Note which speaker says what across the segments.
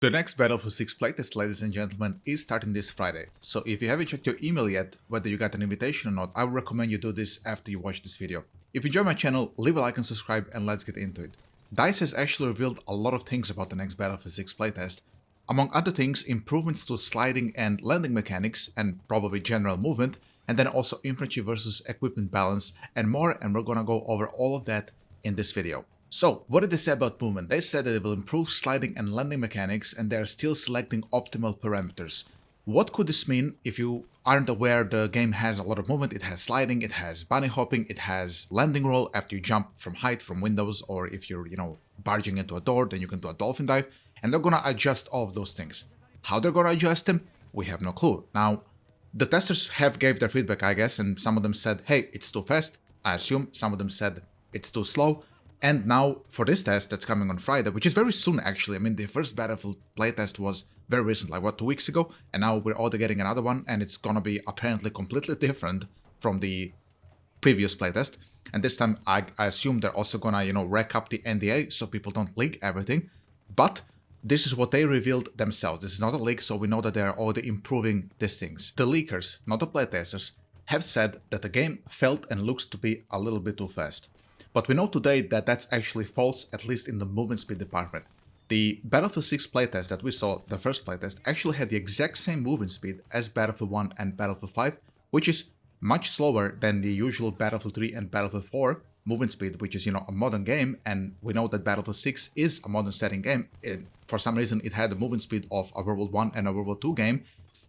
Speaker 1: The next Battlefield 6 playtest, ladies and gentlemen, is starting this Friday. So if you haven't checked your email yet, whether you got an invitation or not, I would recommend you do this after you watch this video. If you enjoy my channel, leave a like and subscribe, and let's get into it. DICE has actually revealed a lot of things about the next Battlefield 6 playtest. Among other things, improvements to sliding and landing mechanics, and probably general movement, and then also infantry versus equipment balance, and more, and we're gonna go over all of that in this video. So, what did they say about movement? They said that it will improve sliding and landing mechanics, and they are still selecting optimal parameters. What could this mean? If you aren't aware, the game has a lot of movement. It has sliding, it has bunny hopping, it has landing roll after you jump from height, from windows, or if you're, barging into a door, then you can do a dolphin dive, and they're gonna adjust all of those things. How they're gonna adjust them? We have no clue. Now, the testers have gave their feedback, I guess, and some of them said, hey, it's too fast. I assume some of them said it's too slow. And now, for this test that's coming on Friday, which is very soon actually, I mean, the first Battlefield playtest was very recent, like what, 2 weeks ago? And now we're all getting another one, and it's gonna be apparently completely different from the previous playtest. And this time, I assume they're also gonna, rack up the NDA so people don't leak everything. But this is what they revealed themselves. This is not a leak, so we know that they're already improving these things. The leakers, not the playtesters, have said that the game felt and looks to be a little bit too fast. But we know today that that's actually false, at least in the movement speed department. The Battlefield 6 playtest that we saw, the first playtest, actually had the exact same movement speed as Battlefield 1 and Battlefield 5, which is much slower than the usual Battlefield 3 and Battlefield 4 movement speed, which is, a modern game, and we know that Battlefield 6 is a modern setting game. For some reason, it had the movement speed of a World War 1 and a World War 2 game,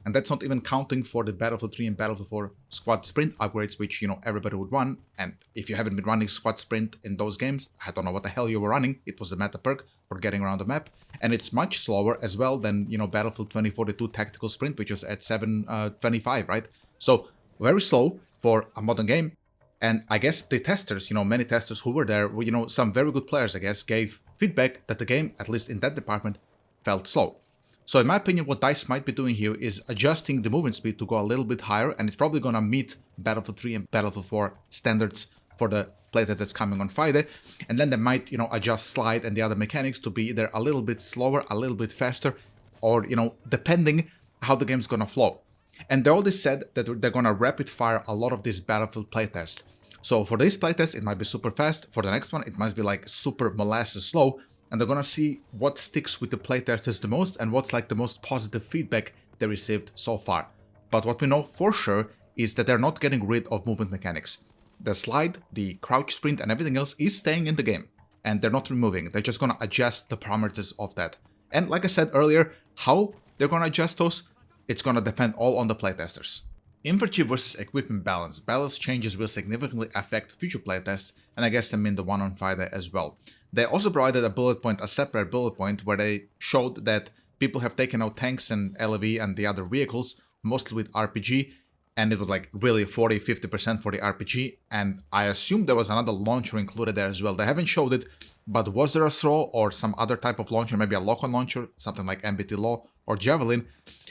Speaker 1: and that's not even counting for the Battlefield 3 and Battlefield 4 squad sprint upgrades, which, everybody would run. And if you haven't been running squad sprint in those games, I don't know what the hell you were running. It was the meta perk for getting around the map. And it's much slower as well than, Battlefield 2042 tactical sprint, which was at 725, right? So very slow for a modern game. And I guess the testers, many testers who were there, some very good players, I guess, gave feedback that the game, at least in that department, felt slow. So in my opinion, what DICE might be doing here is adjusting the movement speed to go a little bit higher, and it's probably going to meet Battlefield 3 and Battlefield 4 standards for the playtest that's coming on Friday. And then they might, adjust slide and the other mechanics to be either a little bit slower, a little bit faster, or, depending how the game's going to flow. And they already said that they're going to rapid fire a lot of this Battlefield playtest. So for this playtest, it might be super fast. For the next one, it might be like super molasses slow. And they're gonna see what sticks with the playtesters the most and what's like the most positive feedback they received so far. But what we know for sure is that they're not getting rid of movement mechanics. The slide, the crouch sprint, and everything else is staying in the game. And they're not removing. They're just gonna adjust the parameters of that. And like I said earlier, how they're gonna adjust those, it's gonna depend all on the playtesters. Infantry versus equipment balance. Balance changes will significantly affect future playtests, and I guess they mean the one on Friday as well. They also provided a separate bullet point, where they showed that people have taken out tanks and LAV and the other vehicles, mostly with RPG, and it was like really 40-50% for the RPG, and I assume there was another launcher included there as well. They haven't showed it, but was there a throw or some other type of launcher, maybe a lock-on launcher, something like MBT Law or Javelin,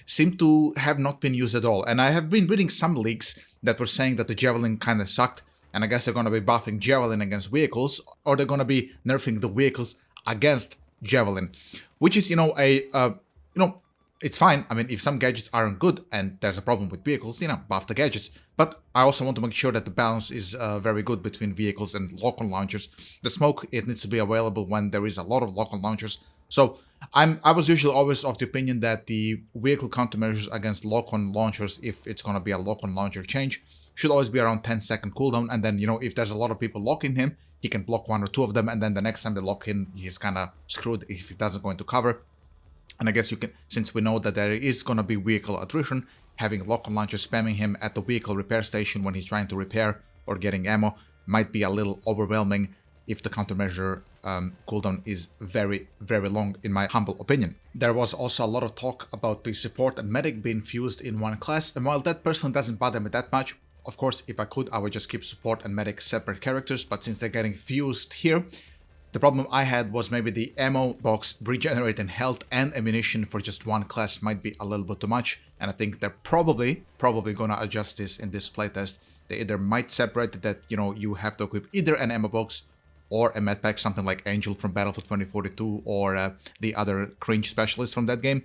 Speaker 1: seem to have not been used at all. And I have been reading some leaks that were saying that the Javelin kind of sucked, and I guess they're going to be buffing Javelin against vehicles, or they're going to be nerfing the vehicles against Javelin, which is, it's fine. I mean, if some gadgets aren't good and there's a problem with vehicles, buff the gadgets. But I also want to make sure that the balance is very good between vehicles and lock-on launchers. The smoke, it needs to be available when there is a lot of lock-on launchers. So I was usually always of the opinion that the vehicle countermeasures against lock-on launchers, if it's going to be a lock-on launcher change, should always be around 10-second cooldown. And then, if there's a lot of people locking him, he can block 1 or 2 of them. And then the next time they lock in, he's kind of screwed if he doesn't go into cover. And I guess you can, since we know that there is going to be vehicle attrition, having lock-on launchers spamming him at the vehicle repair station when he's trying to repair or getting ammo might be a little overwhelming if the countermeasure cooldown is very, very long, in my humble opinion. There was also a lot of talk about the support and medic being fused in one class, and while that personally doesn't bother me that much, of course, if I could, I would just keep support and medic separate characters, but since they're getting fused here, the problem I had was maybe the ammo box regenerating health and ammunition for just one class might be a little bit too much, and I think they're probably gonna adjust this in this playtest. They either might separate it that, you have to equip either an ammo box or a med pack, something like Angel from Battlefield 2042 or the other cringe specialist from that game.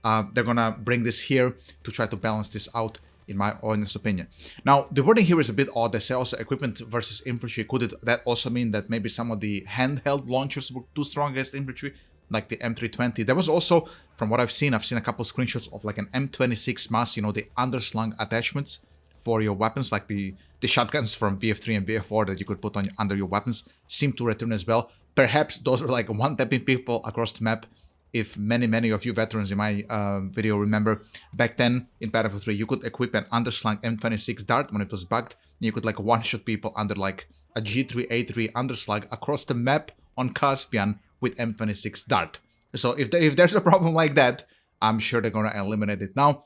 Speaker 1: They're gonna bring this here to try to balance this out, in my honest opinion. Now, the wording here is a bit odd. They say also equipment versus infantry. Could that also mean that maybe some of the handheld launchers were too strong against infantry, like the M320? There was also, from what I've seen a couple screenshots of like an M26 mass, you know, the underslung attachments for your weapons, like the shotguns from BF3 and BF4 that you could put on under your weapons, seem to return as well. Perhaps those were like one-tapping people across the map. If many of you veterans in my video remember, back then in Battlefield 3, you could equip an underslung M26 dart when it was bugged, and you could like one-shot people under like a G3A3 underslug across the map on Caspian with M26 dart. So if there's a problem like that, I'm sure they're gonna eliminate it now.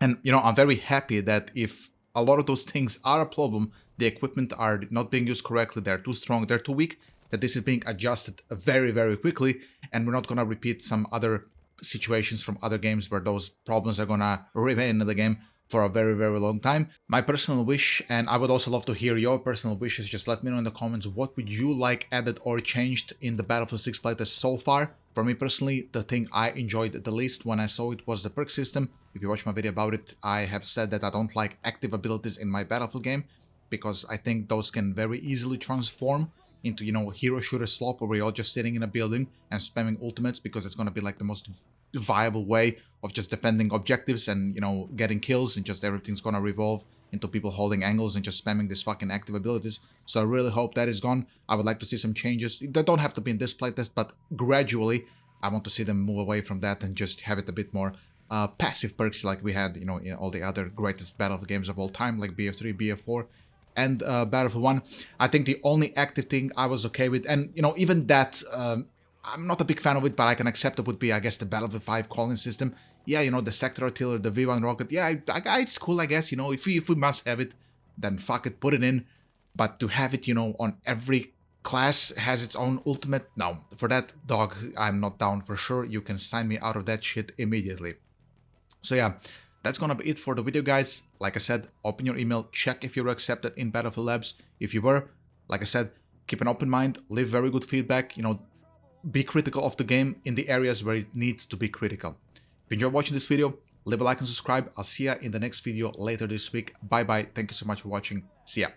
Speaker 1: And, you know, I'm very happy that if a lot of those things are a problem, the equipment are not being used correctly, they're too strong, they're too weak, that this is being adjusted very quickly, and we're not going to repeat some other situations from other games where those problems are going to remain in the game for a very long time. My personal wish, and I would also love to hear your personal wishes, just let me know in the comments what would you like added or changed in the Battlefield 6 playtest so far. For me personally, the thing I enjoyed the least when I saw it was the perk system. If you watch my video about it, I have said that I don't like active abilities in my Battlefield game, because I think those can very easily transform into, you know, hero shooter slop where you're just sitting in a building and spamming ultimates, because it's going to be like the most viable way of just defending objectives and, you know, getting kills, and just everything's going to revolve into people holding angles and just spamming these fucking active abilities. So I really hope that is gone. I would like to see some changes. They don't have to be in this playtest, but gradually I want to see them move away from that and just have it a bit more passive perks like we had, you know, in all the other greatest Battlefield games of all time, like BF3, BF4, and Battlefield 1. I think the only active thing I was okay with, and, you know, even that, I'm not a big fan of it, but I can accept it, would be, I guess, the Battlefield 5 calling system. Yeah, you know, the sector artillery, the V1 rocket, yeah, it's cool, I guess, you know, if we must have it, then fuck it, put it in. But to have it, you know, on every class has its own ultimate, no, for that, dog, I'm not down for sure. You can sign me out of that shit immediately. So yeah, that's gonna be it for the video, guys. Like I said, open your email, check if you were accepted in Battlefield Labs. If you were, like I said, keep an open mind, leave very good feedback, you know, be critical of the game in the areas where it needs to be critical. If you enjoyed watching this video, leave a like and subscribe. I'll see ya in the next video later this week. Bye bye, thank you so much for watching, see ya.